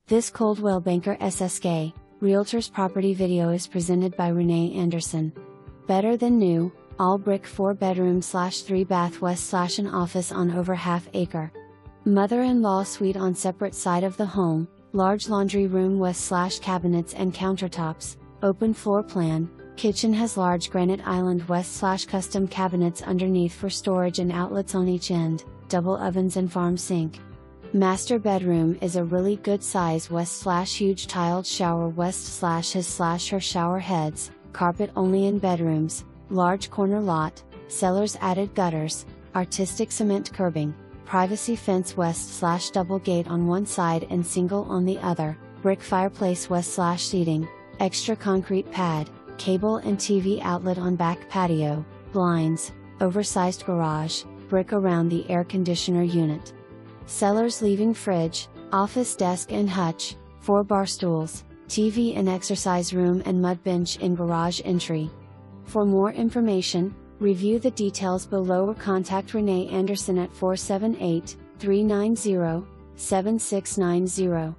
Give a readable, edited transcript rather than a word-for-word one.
This Coldwell Banker SSK, Realtors property video is presented by Renee Anderson. Better than new, all brick 4-bedroom/3 bath west/ an office on over ½ acre. Mother-in-law suite on separate side of the home, large laundry room west/ cabinets and countertops, open floor plan, kitchen has large granite island west/ custom cabinets underneath for storage and outlets on each end, double ovens and farm sink. Master bedroom is a really good size west/huge tiled shower west/his/her shower heads, carpet only in bedrooms, large corner lot, cellars added gutters, artistic cement curbing, privacy fence west/double gate on one side and single on the other, brick fireplace west/seating, extra concrete pad, cable and TV outlet on back patio, blinds, oversized garage, brick around the air conditioner unit. Cellars leaving fridge, office desk and hutch, 4 barstools, TV and exercise room and mud bench in garage entry. For more information, review the details below or contact Renee Anderson at 478-390-7690.